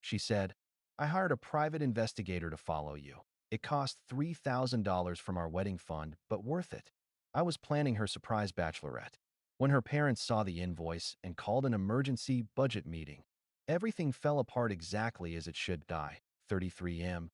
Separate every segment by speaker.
Speaker 1: she said. I hired a private investigator to follow you. It cost $3,000 from our wedding fund, but worth it. I was planning her surprise bachelorette. When her parents saw the invoice and called an emergency budget meeting, everything fell apart exactly as it should. 33M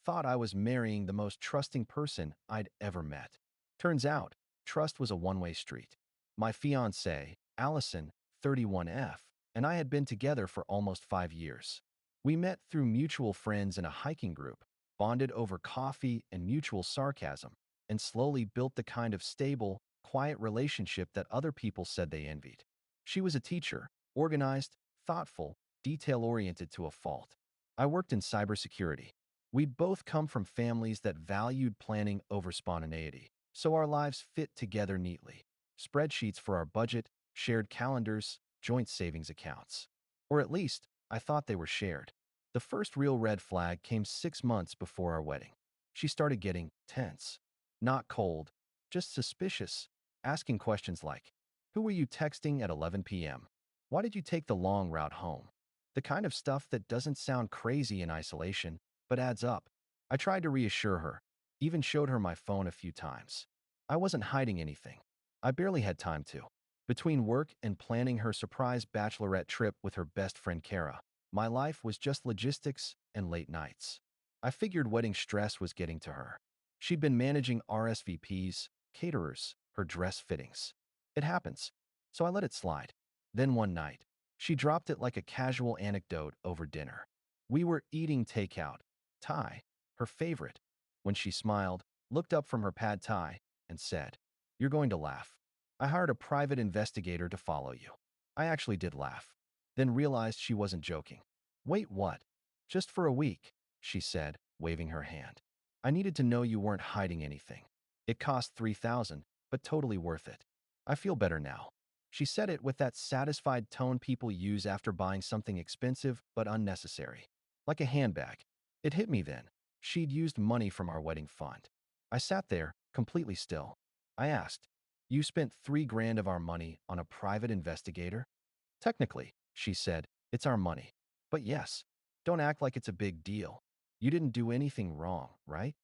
Speaker 1: thought I was marrying the most trusting person I'd ever met. Turns out, trust was a one-way street. My fiancée, Allison, 31F, and I had been together for almost 5 years. We met through mutual friends in a hiking group, bonded over coffee and mutual sarcasm, and slowly built the kind of stable, quiet relationship that other people said they envied. She was a teacher, organized, thoughtful, detail-oriented to a fault. I worked in cybersecurity. We'd both come from families that valued planning over spontaneity, so our lives fit together neatly. Spreadsheets for our budget, shared calendars, joint savings accounts. Or at least, I thought they were shared. The first real red flag came 6 months before our wedding. She started getting tense. Not cold, just suspicious, asking questions like, "Who were you texting at 11 p.m.? Why did you take the long route home?" The kind of stuff that doesn't sound crazy in isolation, but adds up. I tried to reassure her, even showed her my phone a few times. I wasn't hiding anything. I barely had time to. Between work and planning her surprise bachelorette trip with her best friend Kara, my life was just logistics and late nights. I figured wedding stress was getting to her. She'd been managing RSVPs, caterers, her dress fittings. It happens, so I let it slide. Then one night, she dropped it like a casual anecdote over dinner. We were eating takeout, Thai, her favorite, when she smiled, looked up from her pad Thai, and said, "You're going to laugh. I hired a private investigator to follow you." I actually did laugh, then realized she wasn't joking. "Wait, what?" "Just for a week," she said, waving her hand. "I needed to know you weren't hiding anything. It cost $3,000, but totally worth it. I feel better now." She said it with that satisfied tone people use after buying something expensive but unnecessary. Like a handbag. It hit me then. She'd used money from our wedding fund. I sat there, completely still. I asked, "You spent $3,000 of our money on a private investigator?" "Technically," she said, "it's our money. But yes, don't act like it's a big deal. You didn't do anything wrong, right?"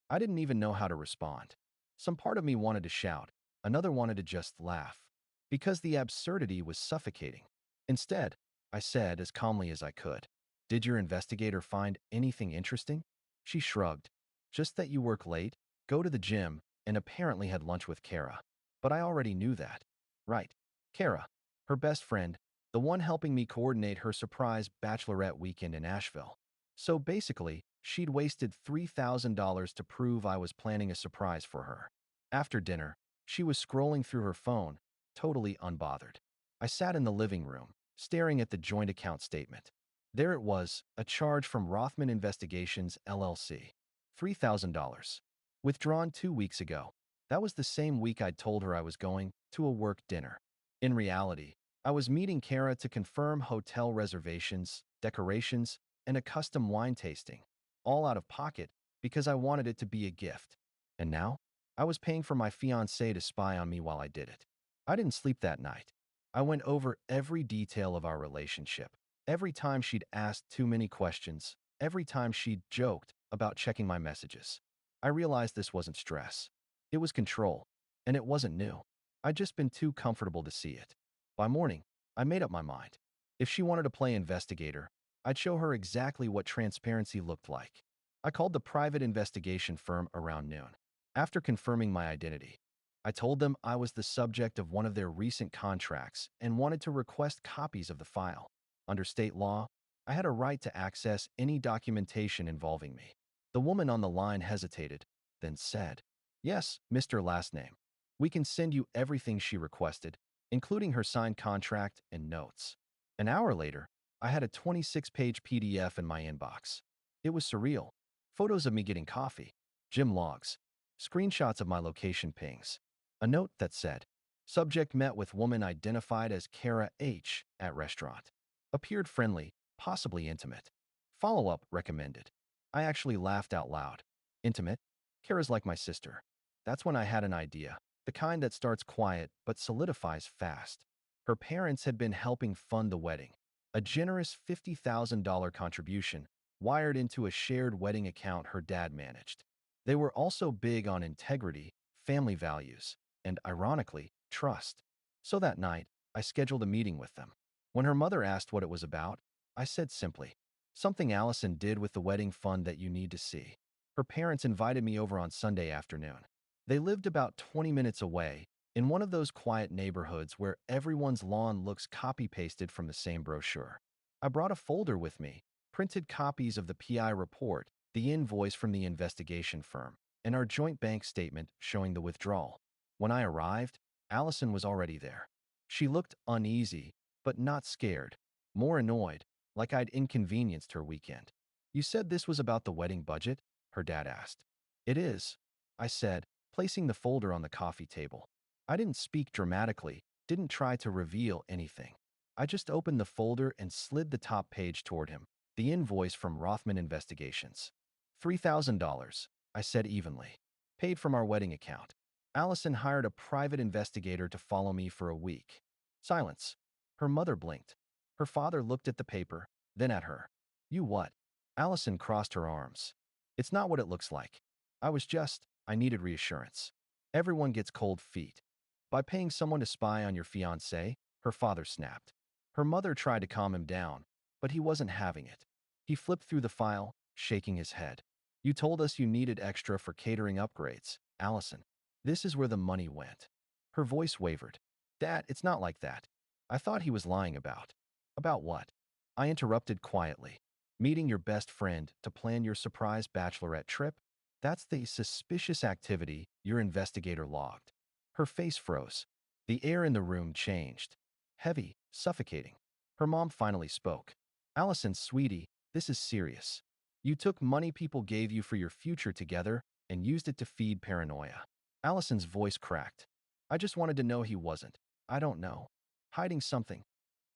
Speaker 1: I didn't even know how to respond. Some part of me wanted to shout, another wanted to just laugh, because the absurdity was suffocating. Instead, I said as calmly as I could, "Did your investigator find anything interesting?" She shrugged. "Just that you work late, go to the gym, and apparently had lunch with Kara." But I already knew that. Right. Kara, her best friend, the one helping me coordinate her surprise bachelorette weekend in Asheville. So basically, she'd wasted $3,000 to prove I was planning a surprise for her. After dinner, she was scrolling through her phone, totally unbothered. I sat in the living room, staring at the joint account statement. There it was, a charge from Rothman Investigations, LLC. $3,000. Withdrawn 2 weeks ago. That was the same week I'd told her I was going to a work dinner. In reality, I was meeting Kara to confirm hotel reservations, decorations, and a custom wine tasting, all out of pocket because I wanted it to be a gift. And now, I was paying for my fiancée to spy on me while I did it. I didn't sleep that night. I went over every detail of our relationship. Every time she'd asked too many questions, every time she'd joked about checking my messages. I realized this wasn't stress. It was control, and it wasn't new. I'd just been too comfortable to see it. By morning, I made up my mind. If she wanted to play investigator, I'd show her exactly what transparency looked like. I called the private investigation firm around noon. After confirming my identity, I told them I was the subject of one of their recent contracts and wanted to request copies of the file. Under state law, I had a right to access any documentation involving me. The woman on the line hesitated, then said, "Yes, Mr. Last Name. We can send you everything she requested, including her signed contract and notes." An hour later, I had a 26-page PDF in my inbox. It was surreal. Photos of me getting coffee, gym logs, screenshots of my location pings. A note that said, "Subject met with woman identified as Kara H. at restaurant. Appeared friendly, possibly intimate. Follow-up recommended." I actually laughed out loud. Intimate? Kara's like my sister. That's when I had an idea, the kind that starts quiet but solidifies fast. Her parents had been helping fund the wedding. a generous $50,000 contribution wired into a shared wedding account her dad managed. They were also big on integrity, family values, and, ironically, trust. So that night, I scheduled a meeting with them. When her mother asked what it was about, I said simply, "Something Allison did with the wedding fund that you need to see." Her parents invited me over on Sunday afternoon. They lived about 20 minutes away, in one of those quiet neighborhoods where everyone's lawn looks copy-pasted from the same brochure. I brought a folder with me, printed copies of the PI report, the invoice from the investigation firm, and our joint bank statement showing the withdrawal. When I arrived, Allison was already there. She looked uneasy, but not scared, more annoyed, like I'd inconvenienced her weekend. "You said this was about the wedding budget?" her dad asked. "It is," I said, placing the folder on the coffee table. I didn't speak dramatically, didn't try to reveal anything. I just opened the folder and slid the top page toward him, the invoice from Rothman Investigations. $3,000, I said evenly. Paid from our wedding account. Allison hired a private investigator to follow me for a week. Silence. Her mother blinked. Her father looked at the paper, then at her. "You what?" Allison crossed her arms. "It's not what it looks like. I needed reassurance. Everyone gets cold feet. By paying someone to spy on your fiancé," her father snapped. Her mother tried to calm him down, but he wasn't having it. He flipped through the file, shaking his head. "You told us you needed extra for catering upgrades, Allison. This is where the money went." Her voice wavered. "Dad, it's not like that." I thought he was lying about. "About what?" I interrupted quietly. "Meeting your best friend to plan your surprise bachelorette trip? That's the suspicious activity your investigator logged." Her face froze. The air in the room changed. Heavy, suffocating. Her mom finally spoke. "Allison, sweetie, this is serious. You took money people gave you for your future together and used it to feed paranoia." Allison's voice cracked. "I just wanted to know he wasn't. I don't know. Hiding something."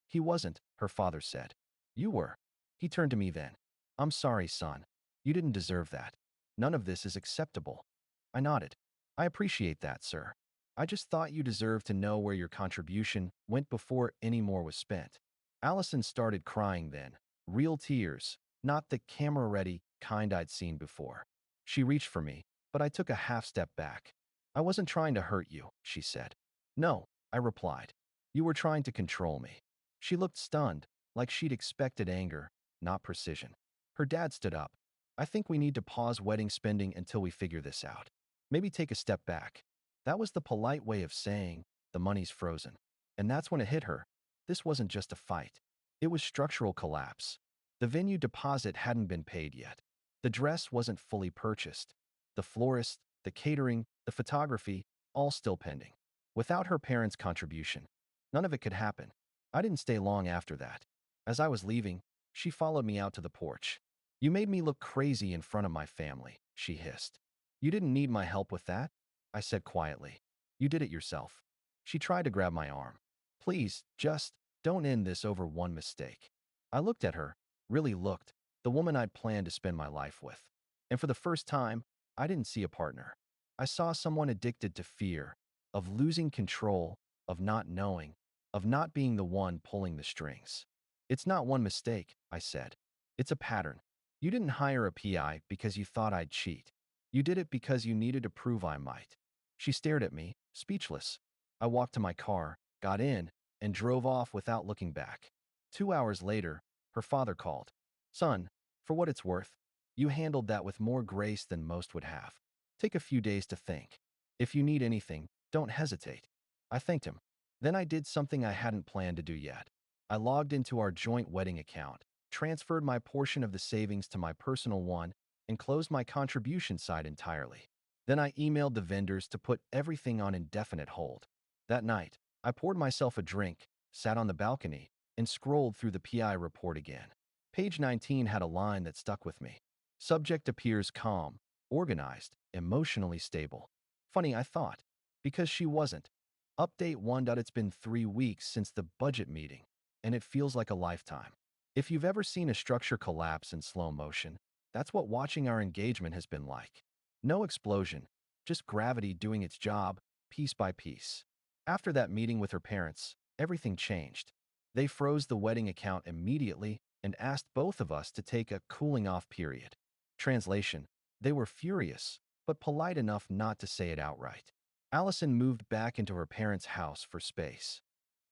Speaker 1: "He wasn't," her father said. "You were." He turned to me then. "I'm sorry, son. You didn't deserve that. None of this is acceptable." I nodded. "I appreciate that, sir. I just thought you deserved to know where your contribution went before any more was spent." Allison started crying then. Real tears, not the camera-ready kind I'd seen before. She reached for me, but I took a half step back. "I wasn't trying to hurt you," she said. "No," I replied. "You were trying to control me." She looked stunned, like she'd expected anger, not precision. Her dad stood up. "I think we need to pause wedding spending until we figure this out. Maybe take a step back." That was the polite way of saying, "The money's frozen." And that's when it hit her. This wasn't just a fight. It was structural collapse. The venue deposit hadn't been paid yet. The dress wasn't fully purchased. The florist, the catering, the photography, all still pending. Without her parents' contribution, none of it could happen. I didn't stay long after that. As I was leaving, she followed me out to the porch. "You made me look crazy in front of my family," she hissed. "You didn't need my help with that," I said quietly. "You did it yourself." She tried to grab my arm. "Please, just don't end this over one mistake." I looked at her, really looked, the woman I'd planned to spend my life with. And for the first time, I didn't see a partner. I saw someone addicted to fear, of losing control, of not knowing, of not being the one pulling the strings. "It's not one mistake," I said. "It's a pattern. You didn't hire a PI because you thought I'd cheat. You did it because you needed to prove I might." She stared at me, speechless. I walked to my car, got in, and drove off without looking back. 2 hours later, her father called. "Son, for what it's worth, you handled that with more grace than most would have. Take a few days to think. If you need anything, don't hesitate." I thanked him. Then I did something I hadn't planned to do yet. I logged into our joint wedding account, transferred my portion of the savings to my personal one, and closed my contribution side entirely. Then I emailed the vendors to put everything on indefinite hold. That night, I poured myself a drink, sat on the balcony, and scrolled through the PI report again. Page 19 had a line that stuck with me. "Subject appears calm, organized, emotionally stable." Funny, I thought, because she wasn't. Update 1. It's been 3 weeks since the budget meeting, and it feels like a lifetime. If you've ever seen a structure collapse in slow motion, that's what watching our engagement has been like. No explosion, just gravity doing its job, piece by piece. After that meeting with her parents, everything changed. They froze the wedding account immediately and asked both of us to take a cooling off period. Translation: they were furious, but polite enough not to say it outright. Allison moved back into her parents' house for space.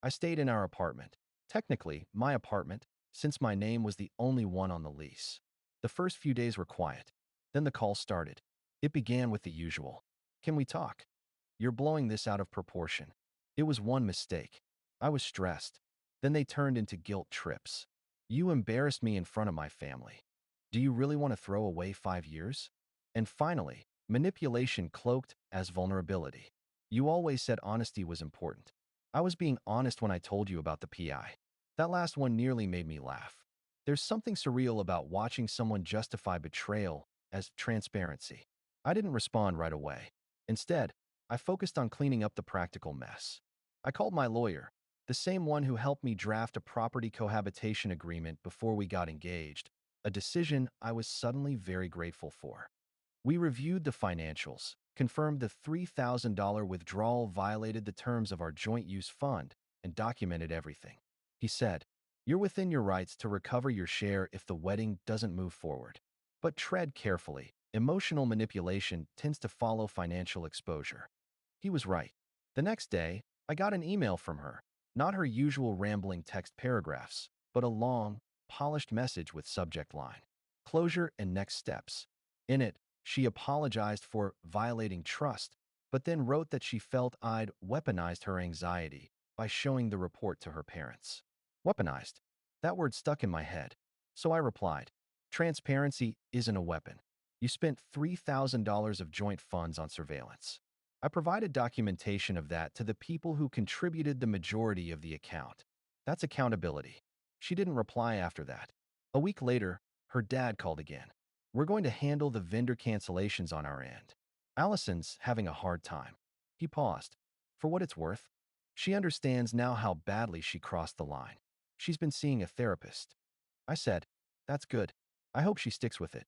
Speaker 1: I stayed in our apartment. Technically, my apartment, since my name was the only one on the lease. The first few days were quiet. Then the call started. It began with the usual. Can we talk? You're blowing this out of proportion. It was one mistake. I was stressed. Then they turned into guilt trips. You embarrassed me in front of my family. Do you really want to throw away 5 years? And finally, manipulation cloaked as vulnerability. You always said honesty was important. I was being honest when I told you about the PI. That last one nearly made me laugh. There's something surreal about watching someone justify betrayal as transparency. I didn't respond right away. Instead, I focused on cleaning up the practical mess. I called my lawyer, the same one who helped me draft a property cohabitation agreement before we got engaged, a decision I was suddenly very grateful for. We reviewed the financials, confirmed the $3,000 withdrawal violated the terms of our joint use fund, and documented everything. He said, "You're within your rights to recover your share if the wedding doesn't move forward. But tread carefully. Emotional manipulation tends to follow financial exposure." He was right. The next day, I got an email from her, not her usual rambling text paragraphs, but a long, polished message with subject line: closure and next steps. In it, she apologized for violating trust, but then wrote that she felt I'd weaponized her anxiety by showing the report to her parents. Weaponized. That word stuck in my head. So I replied, transparency isn't a weapon. You spent $3,000 of joint funds on surveillance. I provided documentation of that to the people who contributed the majority of the account. That's accountability. She didn't reply after that. A week later, her dad called again. We're going to handle the vendor cancellations on our end. Allison's having a hard time. He paused. For what it's worth, she understands now how badly she crossed the line. She's been seeing a therapist. I said, that's good. I hope she sticks with it.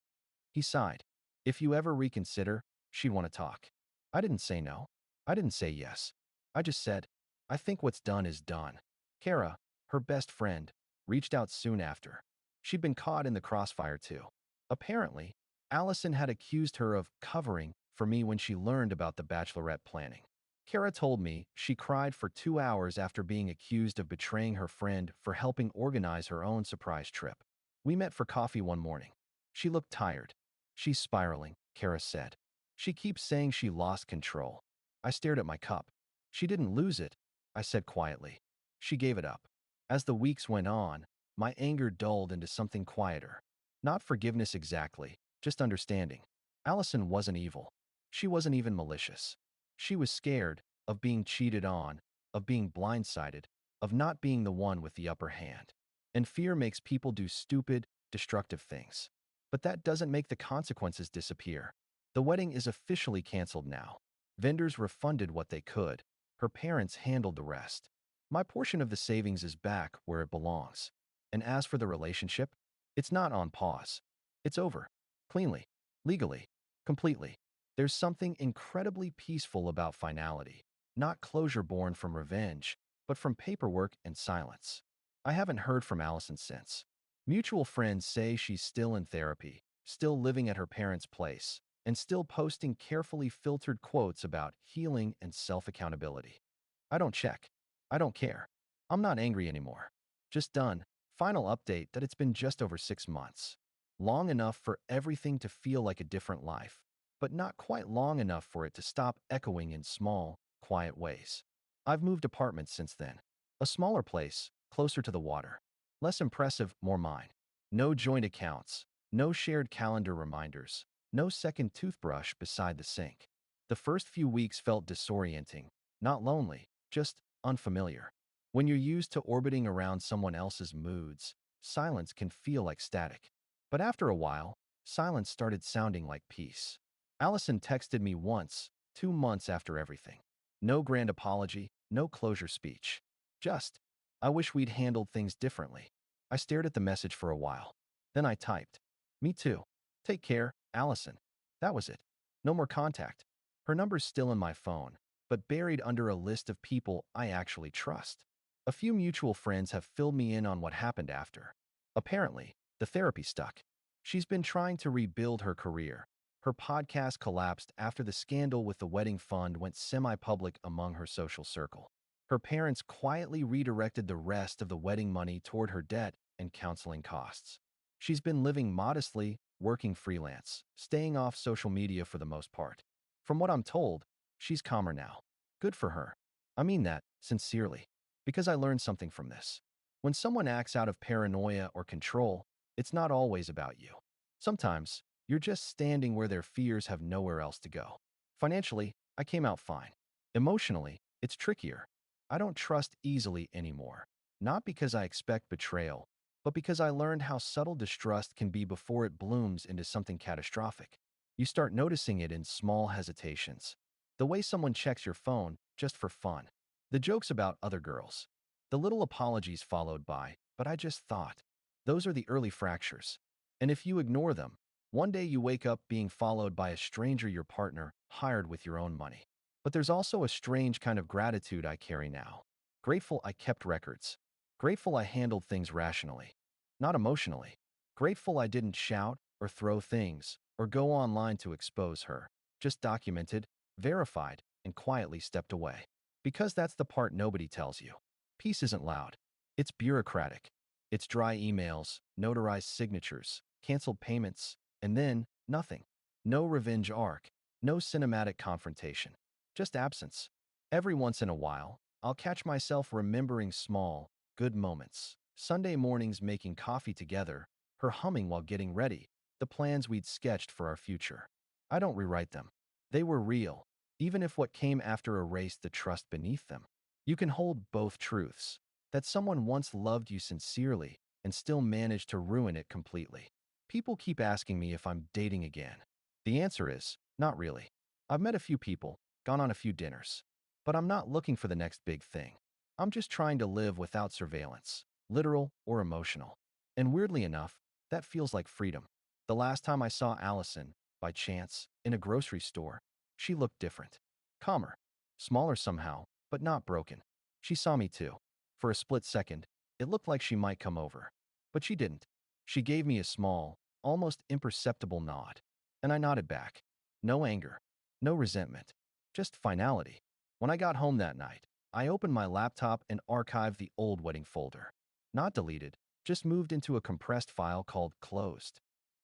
Speaker 1: He sighed. If you ever reconsider, she'd want to talk. I didn't say no. I didn't say yes. I just said, I think what's done is done. Kara, her best friend, reached out soon after. She'd been caught in the crossfire too. Apparently, Allison had accused her of covering for me when she learned about the Bachelorette planning. Kara told me she cried for 2 hours after being accused of betraying her friend for helping organize her own surprise trip. We met for coffee one morning. She looked tired. She's spiraling, Kara said. She keeps saying she lost control. I stared at my cup. She didn't lose it, I said quietly. She gave it up. As the weeks went on, my anger dulled into something quieter. Not forgiveness exactly, just understanding. Allison wasn't evil. She wasn't even malicious. She was scared of being cheated on, of being blindsided, of not being the one with the upper hand. And fear makes people do stupid, destructive things. But that doesn't make the consequences disappear. The wedding is officially canceled now. Vendors refunded what they could. Her parents handled the rest. My portion of the savings is back where it belongs. And as for the relationship, it's not on pause. It's over. Cleanly. Legally. Completely. There's something incredibly peaceful about finality. Not closure born from revenge, but from paperwork and silence. I haven't heard from Allison since. Mutual friends say she's still in therapy, still living at her parents' place, and still posting carefully filtered quotes about healing and self-accountability. I don't check. I don't care. I'm not angry anymore. Just done. Final update that it's been just over 6 months. Long enough for everything to feel like a different life, but not quite long enough for it to stop echoing in small, quiet ways. I've moved apartments since then. A smaller place, closer to the water. Less impressive, more mine. No joint accounts. No shared calendar reminders. No second toothbrush beside the sink. The first few weeks felt disorienting, not lonely, just unfamiliar. When you're used to orbiting around someone else's moods, silence can feel like static. But after a while, silence started sounding like peace. Allison texted me once, 2 months after everything. No grand apology, no closure speech. Just, I wish we'd handled things differently. I stared at the message for a while. Then I typed, me too. Take care, Allison. That was it. No more contact. Her number's still in my phone, but buried under a list of people I actually trust. A few mutual friends have filled me in on what happened after. Apparently, the therapy stuck. She's been trying to rebuild her career. Her podcast collapsed after the scandal with the wedding fund went semi-public among her social circle. Her parents quietly redirected the rest of the wedding money toward her debt and counseling costs. She's been living modestly, working freelance, staying off social media for the most part. From what I'm told, she's calmer now. Good for her. I mean that, sincerely. Because I learned something from this. When someone acts out of paranoia or control, it's not always about you. Sometimes, you're just standing where their fears have nowhere else to go. Financially, I came out fine. Emotionally, it's trickier. I don't trust easily anymore. Not because I expect betrayal, but because I learned how subtle distrust can be before it blooms into something catastrophic. You start noticing it in small hesitations. The way someone checks your phone, just for fun. The jokes about other girls. The little apologies followed by, but I just thought. Those are the early fractures. And if you ignore them, one day you wake up being followed by a stranger your partner hired with your own money. But there's also a strange kind of gratitude I carry now. Grateful I kept records. Grateful I handled things rationally, not emotionally. Grateful I didn't shout or throw things or go online to expose her. Just documented, verified, and quietly stepped away. Because that's the part nobody tells you. Peace isn't loud. It's bureaucratic. It's dry emails, notarized signatures, canceled payments, and then nothing. No revenge arc, no cinematic confrontation. Just absence. Every once in a while, I'll catch myself remembering small, good moments. Sunday mornings making coffee together, her humming while getting ready, the plans we'd sketched for our future. I don't rewrite them. They were real, even if what came after erased the trust beneath them. You can hold both truths, that someone once loved you sincerely and still managed to ruin it completely. People keep asking me if I'm dating again. The answer is, not really. I've met a few people, gone on a few dinners, but I'm not looking for the next big thing. I'm just trying to live without surveillance, literal or emotional. And weirdly enough, that feels like freedom. The last time I saw Allison, by chance, in a grocery store, she looked different. Calmer. Smaller somehow, but not broken. She saw me too. For a split second, it looked like she might come over. But she didn't. She gave me a small, almost imperceptible nod. And I nodded back. No anger. No resentment. Just finality. When I got home that night, I opened my laptop and archived the old wedding folder. Not deleted, just moved into a compressed file called closed.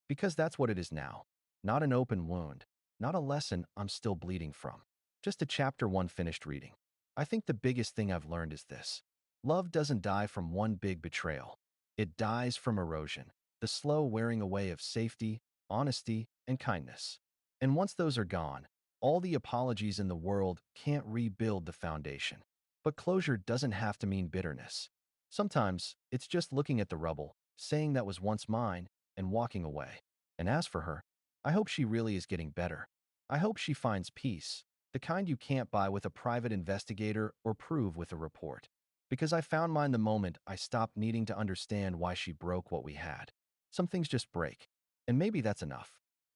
Speaker 1: Because that's what it is now. Not an open wound. Not a lesson I'm still bleeding from. Just a chapter one finished reading. I think the biggest thing I've learned is this. Love doesn't die from one big betrayal. It dies from erosion, the slow wearing away of safety, honesty, and kindness. And once those are gone, all the apologies in the world can't rebuild the foundation. But closure doesn't have to mean bitterness. Sometimes, it's just looking at the rubble, saying that was once mine, and walking away. And as for her, I hope she really is getting better. I hope she finds peace, the kind you can't buy with a private investigator or prove with a report. Because I found mine the moment I stopped needing to understand why she broke what we had. Some things just break. And maybe that's enough.